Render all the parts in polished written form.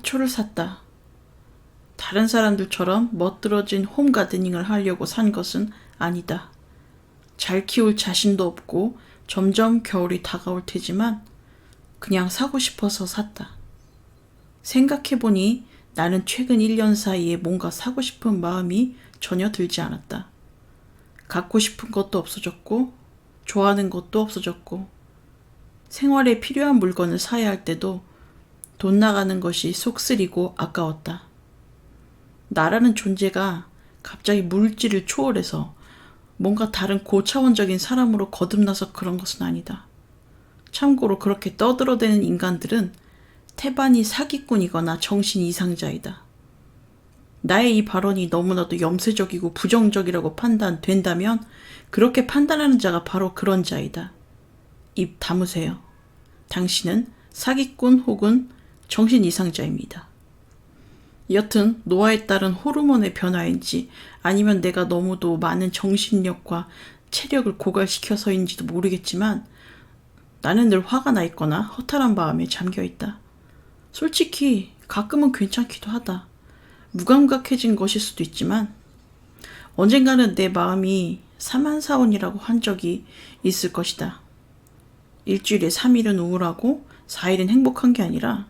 화초를 샀다. 다른 사람들처럼 멋들어진 홈 가드닝을 하려고 산 것은 아니다. 잘 키울 자신도 없고 점점 겨울이 다가올 테지만 그냥 사고 싶어서 샀다. 생각해보니 나는 최근 1년 사이에 뭔가 사고 싶은 마음이 전혀 들지 않았다. 갖고 싶은 것도 없어졌고 좋아하는 것도 없어졌고 생활에 필요한 물건을 사야 할 때도 돈 나가는 것이 속쓰리고 아까웠다. 나라는 존재가 갑자기 물질을 초월해서 뭔가 다른 고차원적인 사람으로 거듭나서 그런 것은 아니다. 참고로 그렇게 떠들어대는 인간들은 태반이 사기꾼이거나 정신 이상자이다. 나의 이 발언이 너무나도 염세적이고 부정적이라고 판단된다면 그렇게 판단하는 자가 바로 그런 자이다. 입 다무세요. 당신은 사기꾼 혹은 정신 이상자입니다. 여튼 노화에 따른 호르몬의 변화인지 아니면 내가 너무도 많은 정신력과 체력을 고갈시켜서인지도 모르겠지만 나는 늘 화가 나 있거나 허탈한 마음에 잠겨있다. 솔직히 가끔은 괜찮기도 하다. 무감각해진 것일 수도 있지만 언젠가는 내 마음이 사만사원이라고 한 적이 있을 것이다. 일주일에 3일은 우울하고 4일은 행복한 게 아니라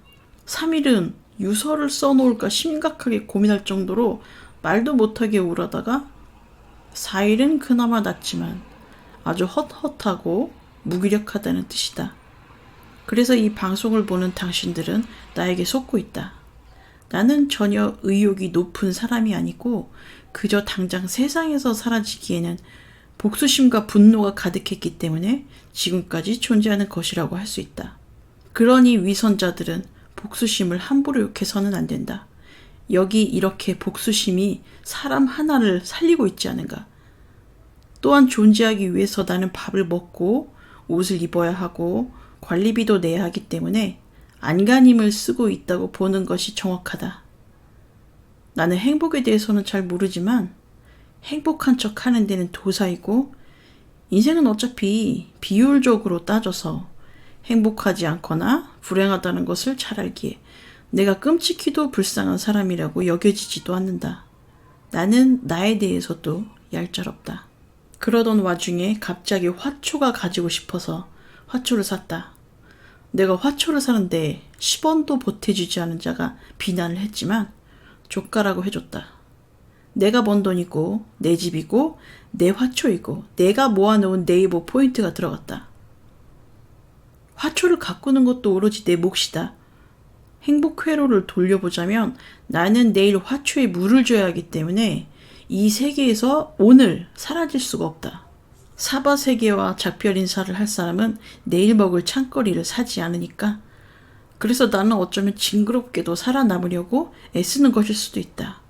3일은 유서를 써놓을까 심각하게 고민할 정도로 말도 못하게 우울하다가 4일은 그나마 낫지만 아주 헛헛하고 무기력하다는 뜻이다. 그래서 이 방송을 보는 당신들은 나에게 속고 있다. 나는 전혀 의욕이 높은 사람이 아니고 그저 당장 세상에서 사라지기에는 복수심과 분노가 가득했기 때문에 지금까지 존재하는 것이라고 할 수 있다. 그러니 위선자들은 복수심을 함부로 욕해서는 안 된다. 여기 이렇게 복수심이 사람 하나를 살리고 있지 않은가. 또한 존재하기 위해서 나는 밥을 먹고 옷을 입어야 하고 관리비도 내야 하기 때문에 안간힘을 쓰고 있다고 보는 것이 정확하다. 나는 행복에 대해서는 잘 모르지만 행복한 척 하는 데는 도사이고 인생은 어차피 비율적으로 따져서 행복하지 않거나 불행하다는 것을 잘 알기에 내가 끔찍히도 불쌍한 사람이라고 여겨지지도 않는다. 나는 나에 대해서도 얄짤없다. 그러던 와중에 갑자기 화초가 가지고 싶어서 화초를 샀다. 내가 화초를 사는데 10원도 보태주지 않은 자가 비난을 했지만 조카라고 해줬다. 내가 번 돈이고 내 집이고 내 화초이고 내가 모아놓은 네이버 포인트가 들어갔다. 화초를 가꾸는 것도 오로지 내 몫이다. 행복 회로를 돌려보자면 나는 내일 화초에 물을 줘야 하기 때문에 이 세계에서 오늘 사라질 수가 없다. 사바 세계와 작별 인사를 할 사람은 내일 먹을 창거리를 사지 않으니까. 그래서 나는 어쩌면 징그럽게도 살아남으려고 애쓰는 것일 수도 있다.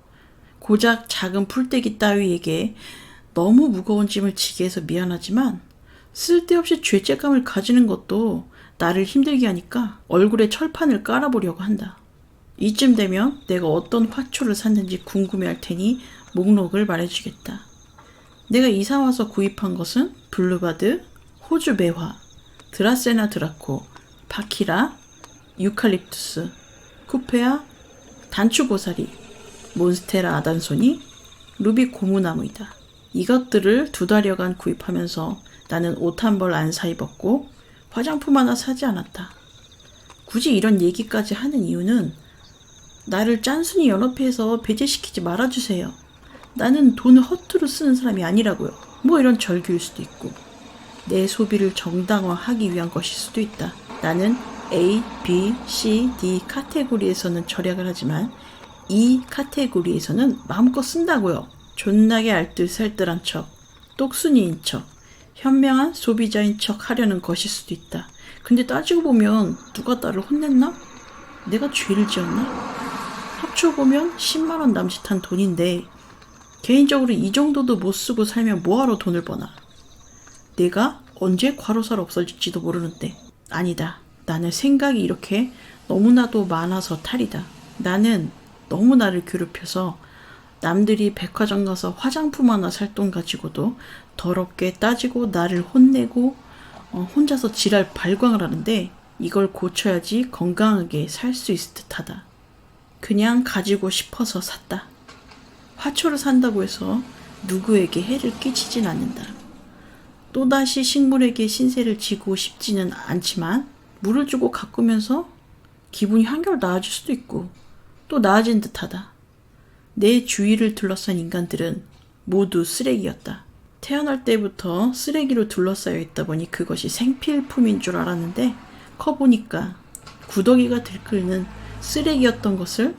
고작 작은 풀떼기 따위에게 너무 무거운 짐을 지게 해서 미안하지만 쓸데없이 죄책감을 가지는 것도 나를 힘들게 하니까 얼굴에 철판을 깔아보려고 한다. 이쯤 되면 내가 어떤 화초를 샀는지 궁금해할 테니 목록을 말해주겠다. 내가 이사와서 구입한 것은 블루바드, 호주 매화, 드라세나 드라코, 바키라, 유칼립투스, 쿠페아, 단추고사리, 몬스테라 아단소니, 루비 고무나무이다. 이것들을 2달여간 구입하면서 나는 옷 한 벌 안 사 입었고 화장품 하나 사지 않았다. 굳이 이런 얘기까지 하는 이유는 나를 짠순이 연합회에서 배제시키지 말아주세요. 나는 돈을 허투루 쓰는 사람이 아니라고요. 뭐 이런 절규일 수도 있고 내 소비를 정당화하기 위한 것일 수도 있다. 나는 A, B, C, D 카테고리에서는 절약을 하지만 이 카테고리에서는 마음껏 쓴다고요. 존나게 알뜰살뜰한 척, 똑순이인 척, 현명한 소비자인 척 하려는 것일 수도 있다. 근데 따지고 보면 누가 나를 혼냈나? 내가 죄를 지었나? 합쳐보면 10만원 남짓한 돈인데 개인적으로 이 정도도 못 쓰고 살면 뭐하러 돈을 버나? 내가 언제 과로사로 없어질지도 모르는데. 아니다. 나는 생각이 이렇게 너무나도 많아서 탈이다. 나는 너무 나를 괴롭혀서 남들이 백화점 가서 화장품 하나 살 돈 가지고도 더럽게 따지고 나를 혼내고 혼자서 지랄 발광을 하는데 이걸 고쳐야지 건강하게 살 수 있을 듯하다. 그냥 가지고 싶어서 샀다. 화초를 산다고 해서 누구에게 해를 끼치진 않는다. 또다시 식물에게 신세를 지고 싶지는 않지만 물을 주고 가꾸면서 기분이 한결 나아질 수도 있고 또 나아진 듯하다. 내 주위를 둘러싼 인간들은 모두 쓰레기였다. 태어날 때부터 쓰레기로 둘러싸여 있다 보니 그것이 생필품인 줄 알았는데 커보니까 구더기가 들끓는 쓰레기였던 것을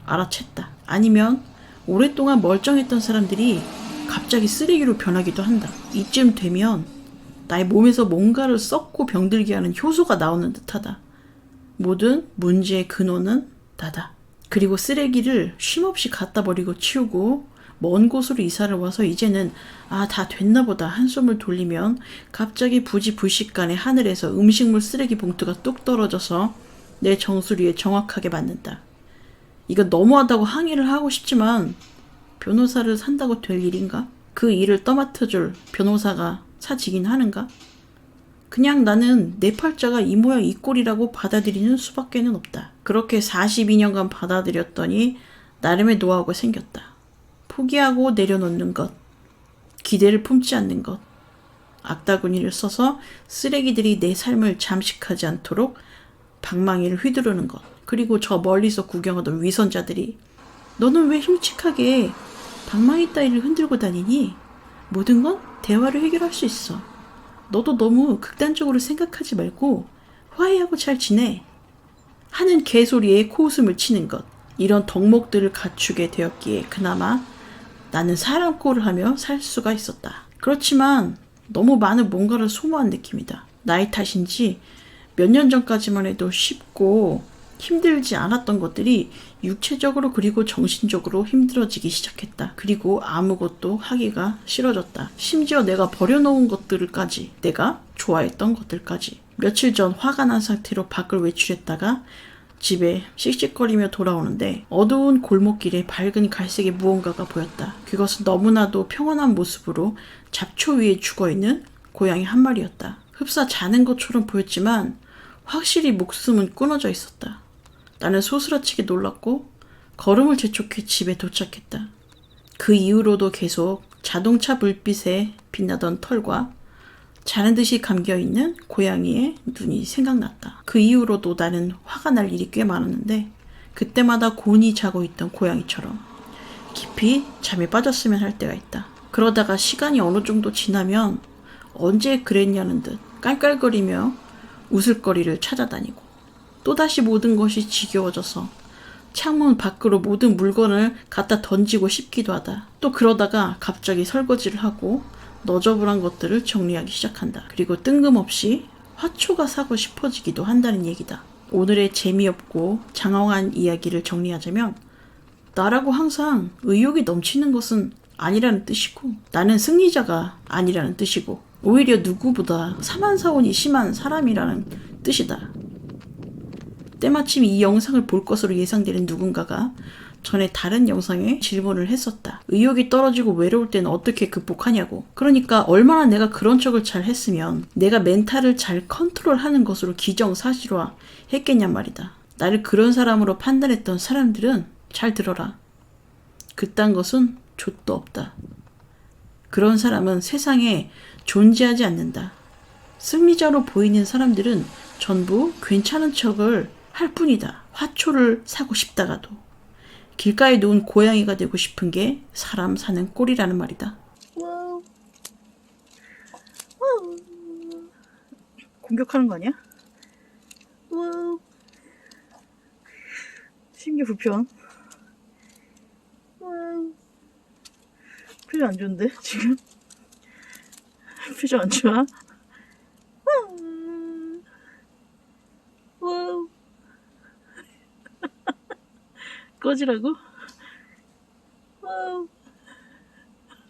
알아챘다. 아니면 오랫동안 멀쩡했던 사람들이 갑자기 쓰레기로 변하기도 한다. 이쯤 되면 나의 몸에서 뭔가를 썩고 병들게 하는 효소가 나오는 듯하다. 모든 문제의 근원은 나다. 그리고 쓰레기를 쉼없이 갖다 버리고 치우고 먼 곳으로 이사를 와서 이제는 다 됐나 보다 한숨을 돌리면 갑자기 부지불식간에 하늘에서 음식물 쓰레기 봉투가 뚝 떨어져서 내 정수리에 정확하게 맞는다. 이거 너무하다고 항의를 하고 싶지만 변호사를 산다고 될 일인가? 그 일을 떠맡아줄 변호사가 사지긴 하는가? 그냥 나는 내 팔자가 이 모양 이 꼴이라고 받아들이는 수밖에는 없다. 그렇게 42년간 받아들였더니 나름의 노하우가 생겼다. 포기하고 내려놓는 것, 기대를 품지 않는 것, 악다구니를 써서 쓰레기들이 내 삶을 잠식하지 않도록 방망이를 휘두르는 것, 그리고 저 멀리서 구경하던 위선자들이 너는 왜 흉측하게 방망이 따위를 흔들고 다니니? 모든 건 대화로 해결할 수 있어. 너도 너무 극단적으로 생각하지 말고 화해하고 잘 지내. 하는 개소리에 코웃음을 치는 것. 이런 덕목들을 갖추게 되었기에 그나마 나는 사람 꼴을 하며 살 수가 있었다. 그렇지만 너무 많은 뭔가를 소모한 느낌이다. 나의 탓인지 몇 년 전까지만 해도 쉽고 힘들지 않았던 것들이 육체적으로 그리고 정신적으로 힘들어지기 시작했다. 그리고 아무것도 하기가 싫어졌다. 심지어 내가 버려놓은 것들까지, 내가 좋아했던 것들까지. 며칠 전 화가 난 상태로 밖을 외출했다가 집에 씩씩거리며 돌아오는데 어두운 골목길에 밝은 갈색의 무언가가 보였다. 그것은 너무나도 평온한 모습으로 잡초 위에 죽어있는 고양이 한 마리였다. 흡사 자는 것처럼 보였지만 확실히 목숨은 끊어져 있었다. 나는 소스라치게 놀랐고 걸음을 재촉해 집에 도착했다. 그 이후로도 계속 자동차 불빛에 빛나던 털과 자는 듯이 감겨있는 고양이의 눈이 생각났다. 그 이후로도 나는 화가 날 일이 꽤 많았는데 그때마다 곤히 자고 있던 고양이처럼 깊이 잠에 빠졌으면 할 때가 있다. 그러다가 시간이 어느 정도 지나면 언제 그랬냐는 듯 깔깔거리며 웃을거리를 찾아다니고 또다시 모든 것이 지겨워져서 창문 밖으로 모든 물건을 갖다 던지고 싶기도 하다. 또 그러다가 갑자기 설거지를 하고 너저분한 것들을 정리하기 시작한다. 그리고 뜬금없이 화초가 사고 싶어지기도 한다는 얘기다. 오늘의 재미없고 장황한 이야기를 정리하자면 나라고 항상 의욕이 넘치는 것은 아니라는 뜻이고 나는 승리자가 아니라는 뜻이고 오히려 누구보다 사만사온이 심한 사람이라는 뜻이다. 때마침 이 영상을 볼 것으로 예상되는 누군가가 전에 다른 영상에 질문을 했었다. 의욕이 떨어지고 외로울 때는 어떻게 극복하냐고. 그러니까 얼마나 내가 그런 척을 잘 했으면 내가 멘탈을 잘 컨트롤하는 것으로 기정사실화 했겠냔 말이다. 나를 그런 사람으로 판단했던 사람들은 잘 들어라. 그딴 것은 좆도 없다. 그런 사람은 세상에 존재하지 않는다. 승리자로 보이는 사람들은 전부 괜찮은 척을 할 뿐이다. 화초를 사고 싶다가도. 길가에 놓은 고양이가 되고 싶은 게 사람 사는 꼴이라는 말이다. 와우. 와우. 공격하는 거 아니야? 와우. 심기 불편. 와우. 표정 안 좋은데 지금? 표정 안 좋아? 와우. 꺼지라고? 와우.